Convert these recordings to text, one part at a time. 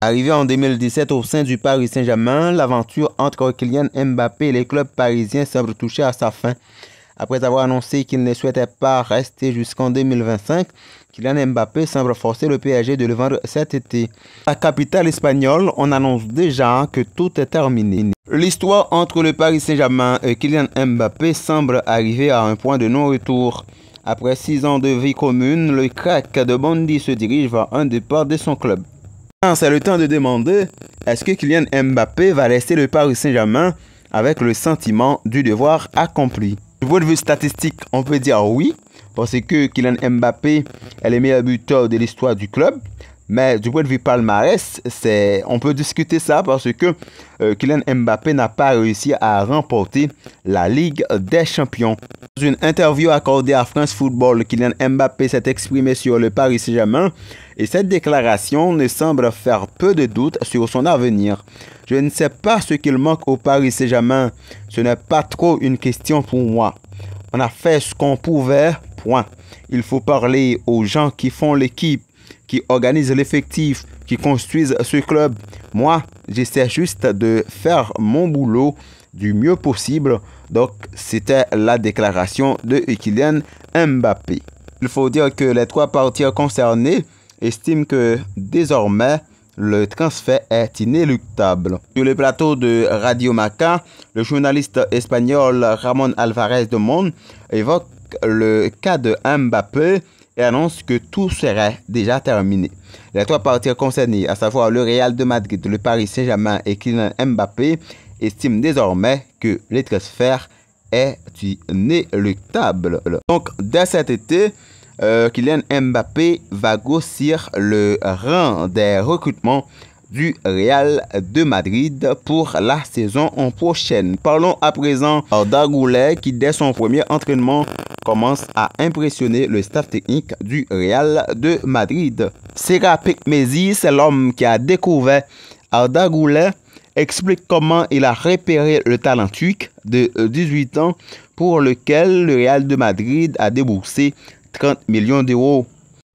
Arrivé en 2017 au sein du Paris Saint-Germain, l'aventure entre Kylian Mbappé et les clubs parisiens semble toucher à sa fin. Après avoir annoncé qu'il ne souhaitait pas rester jusqu'en 2025, Kylian Mbappé semble forcer le PSG de le vendre cet été. À la capitale espagnole, on annonce déjà que tout est terminé. L'histoire entre le Paris Saint-Germain et Kylian Mbappé semble arriver à un point de non-retour. Après 6 ans de vie commune, le crack de Bondy se dirige vers un départ de son club. C'est le temps de demander, est-ce que Kylian Mbappé va laisser le Paris Saint-Germain avec le sentiment du devoir accompli? Du point de vue statistique, on peut dire oui, parce que Kylian Mbappé est le meilleur buteur de l'histoire du club. Mais du point de vue palmarès, on peut discuter ça parce que Kylian Mbappé n'a pas réussi à remporter la Ligue des Champions. Dans une interview accordée à France Football, Kylian Mbappé s'est exprimé sur le Paris Saint-Germain et cette déclaration ne semble faire peu de doute sur son avenir. Je ne sais pas ce qu'il manque au Paris Saint-Germain, ce n'est pas trop une question pour moi. On a fait ce qu'on pouvait, point. Il faut parler aux gens qui font l'équipe, qui organisent l'effectif, qui construisent ce club. Moi, j'essaie juste de faire mon boulot du mieux possible. Donc, c'était la déclaration de Kylian Mbappé. Il faut dire que les 3 parties concernées estiment que désormais, le transfert est inéluctable. Sur le plateau de Radio Marca, le journaliste espagnol Ramón Álvarez de Monde évoque le cas de Mbappé et annonce que tout serait déjà terminé. Les 3 parties concernées, à savoir le Real de Madrid, le Paris Saint-Germain et Kylian Mbappé, estiment désormais que le transfert est inéluctable. Donc, dès cet été, Kylian Mbappé va grossir le rang des recrutements du Real de Madrid pour la saison prochaine. Parlons à présent d'Arda Güler qui, dès son premier entraînement, commence à impressionner le staff technique du Real de Madrid. Serapik Mezi, c'est l'homme qui a découvert Arda Güler, explique comment il a repéré le talent turc de 18 ans pour lequel le Real de Madrid a déboursé 30 millions d'euros.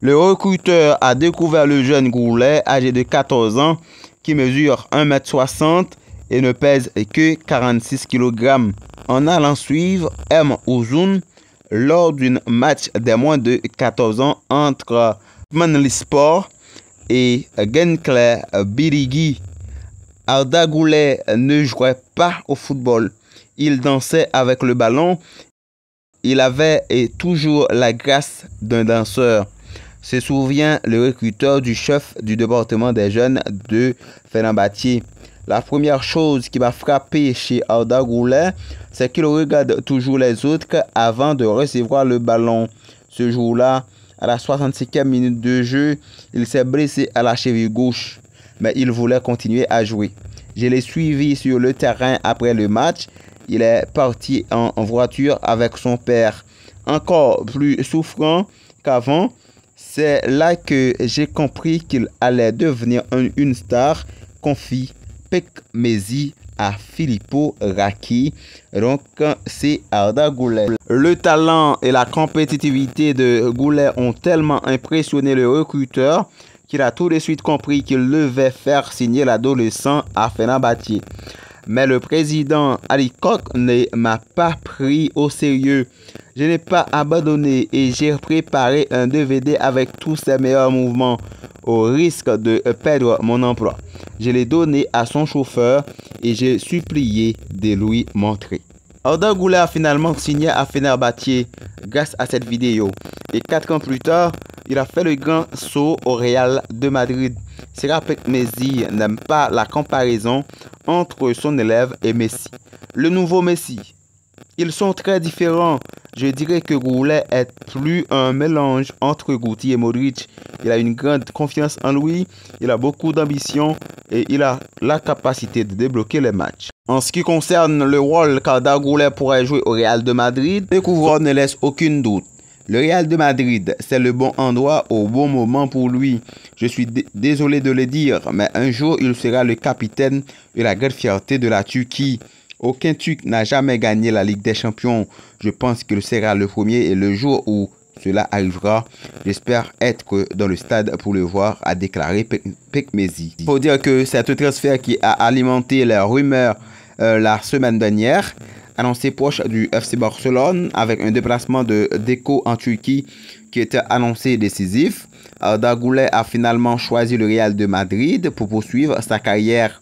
Le recruteur a découvert le jeune Güler âgé de 14 ans qui mesure 1,60 m et ne pèse que 46 kg. En allant suivre M. Uzun lors d'un match des moins de 14 ans entre Manlispor et Gençler Birliği. Arda Güler ne jouait pas au football. Il dansait avec le ballon. Il avait toujours la grâce d'un danseur, se souvient le recruteur du chef du département des jeunes de Fenerbahçe. La première chose qui m'a frappé chez Arda Güler, c'est qu'il regarde toujours les autres avant de recevoir le ballon. Ce jour-là, à la 65e minute de jeu, il s'est blessé à la cheville gauche, mais il voulait continuer à jouer. Je l'ai suivi sur le terrain après le match. Il est parti en voiture avec son père, encore plus souffrant qu'avant. C'est là que j'ai compris qu'il allait devenir une star, confie Pek Mezi à Filippo Racchi. Donc, c'est Arda Güler. Le talent et la compétitivité de Güler ont tellement impressionné le recruteur qu'il a tout de suite compris qu'il devait faire signer l'adolescent à Fenerbahçe. Mais le président Ali Koç ne m'a pas pris au sérieux. Je n'ai pas abandonné et j'ai préparé un DVD avec tous ses meilleurs mouvements au risque de perdre mon emploi. Je l'ai donné à son chauffeur et j'ai supplié de lui montrer. Arda Güler a finalement signé à Fenerbahçe grâce à cette vidéo. Et 4 ans plus tard, il a fait le grand saut au Real de Madrid. Serapik Mezi n'aime pas la comparaison entre son élève et Messi. Le nouveau Messi. Ils sont très différents. Je dirais que Güler est plus un mélange entre Guti et Modric. Il a une grande confiance en lui, il a beaucoup d'ambition et il a la capacité de débloquer les matchs. En ce qui concerne le rôle qu'Arda Güler pourrait jouer au Real de Madrid, le couvreur ne laisse aucun doute. Le Real de Madrid, c'est le bon endroit au bon moment pour lui. Je suis désolé de le dire, mais un jour, il sera le capitaine et la grande fierté de la Turquie. Aucun Turc n'a jamais gagné la Ligue des Champions. Je pense qu'il sera le premier et le jour où cela arrivera. J'espère être dans le stade pour le voir, a déclaré Pekmezi. Il faut dire que c'est un transfert qui a alimenté les rumeurs la semaine dernière, annoncé proche du FC Barcelone avec un déplacement de Deco en Turquie qui était annoncé décisif. Arda Güler a finalement choisi le Real de Madrid pour poursuivre sa carrière.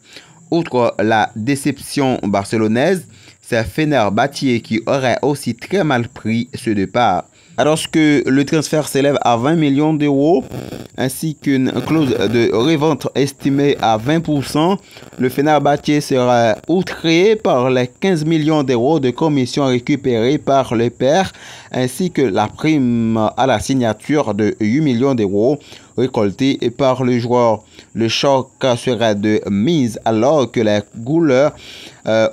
Outre la déception barcelonaise, c'est Fenerbahçe qui aurait aussi très mal pris ce départ. Alors que le transfert s'élève à 20 millions d'euros, ainsi qu'une clause de revente estimée à 20%, le Fenerbahçe sera outré par les 15 millions d'euros de commission récupérée par le père, ainsi que la prime à la signature de 8 millions d'euros récoltés par le joueur. Le choc serait de mise alors que les Güler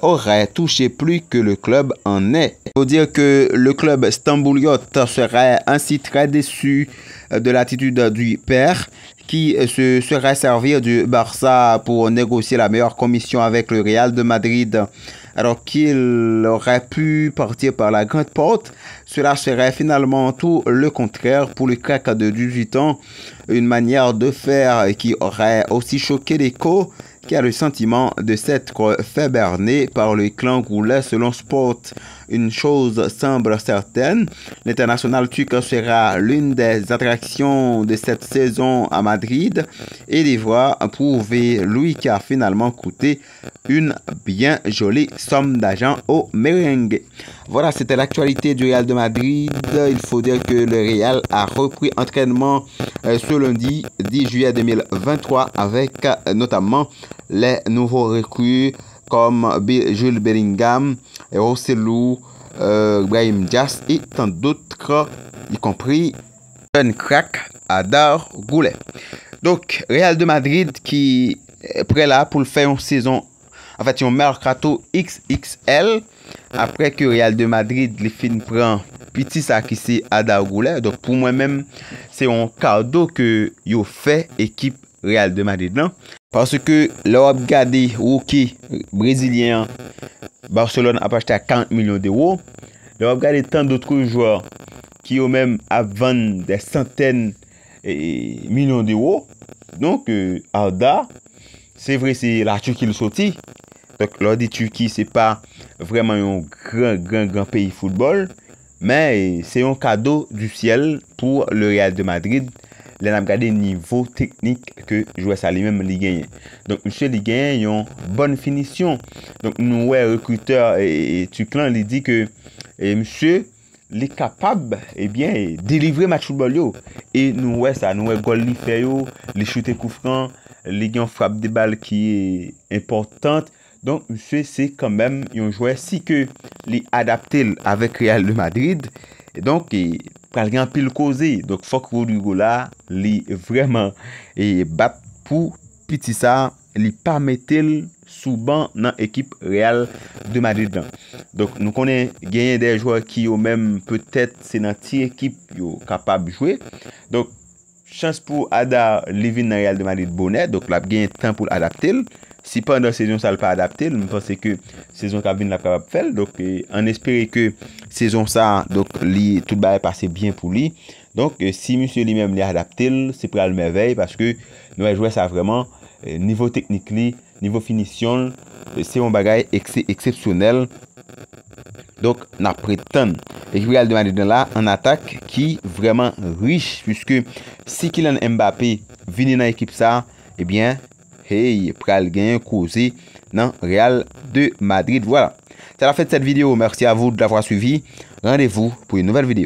auraient touché plus que le club en est. Il faut dire que le club stambouliote serait ainsi très déçu de l'attitude du père qui se serait servi du Barça pour négocier la meilleure commission avec le Real de Madrid. Alors qu'il aurait pu partir par la grande porte, cela serait finalement tout le contraire pour le crack de 18 ans. Une manière de faire qui aurait aussi choqué l'écho, qui a le sentiment de s'être fait berner par le clan Güler selon Sport. Une chose semble certaine, l'international turc sera l'une des attractions de cette saison à Madrid et devra prouver lui qui a finalement coûté une bien jolie somme d'argent au merengue. Voilà, c'était l'actualité du Real de Madrid. Il faut dire que le Real a repris entraînement ce lundi 10 juillet 2023 avec notamment les nouveaux recrues comme Jude Bellingham, Rossellou, Brahim Diaz et tant d'autres, y compris jeune crack Arda Güler. Donc, Real de Madrid qui est prêt là pour le faire une saison, en fait, un mercato XXL, après que Real de Madrid les fin prend petit ça qui c'est Arda Güler. Donc, pour moi-même, c'est un cadeau que yo fait équipe Real de Madrid là. Parce que l'Europe gardé rookie brésilien, Barcelone a acheté à 40 millions d'euros. L'Europe gardé tant d'autres joueurs qui ont même à vendre des centaines de millions d'euros. Donc, Arda, c'est vrai, c'est la Turquie le sorti. Donc, l'ordre de Turquie, c'est pas vraiment un grand pays football. Mais c'est un cadeau du ciel pour le Real de Madrid. Là, on a regardé le niveau technique que joueur ça lui-même li gagne. Donc, monsieur li gagne une bonne finition. Donc, nous, recruteur et Tuclan, il dit que monsieur est capable de délivrer match football yo. Et nous, ça, nous, goal li fait yo, les shooter coup franc, les gagne frappe des balles qui est importante. Donc, monsieur, c'est quand même un joueur si que li adapté avec Real de Madrid. Et donc, il y a un pile causé. Donc, faut que Rodrigo là, li vraiment bat pour petit ça, li pas mettre sous banc dans l'équipe Real de Madrid. Donc, nous connaissons gagner des joueurs qui ont même peut-être c'est dans une équipe capable de jouer. Donc, chance pour Arda Livin dans Real de Madrid bonnet. Donc, là, gagner temps pour adapter. Si pendant la saison ça ne pas adapté, je pense que saison qui l'a capable de faire. Donc, on espère que saison ça, donc, tout va passer bien pour lui. Donc, si monsieur lui-même l'a adapté, c'est pour le merveille parce que nous avons joué ça vraiment, niveau technique, niveau finition, c'est un bagage exceptionnel. Donc, on prétend et Real de Madrid là en attaque qui vraiment riche puisque si Kylian Mbappé vient dans l'équipe ça, eh bien, hey, pral gain causé dans Real de Madrid. Voilà. C'est la fin de cette vidéo. Merci à vous de l'avoir suivi. Rendez-vous pour une nouvelle vidéo.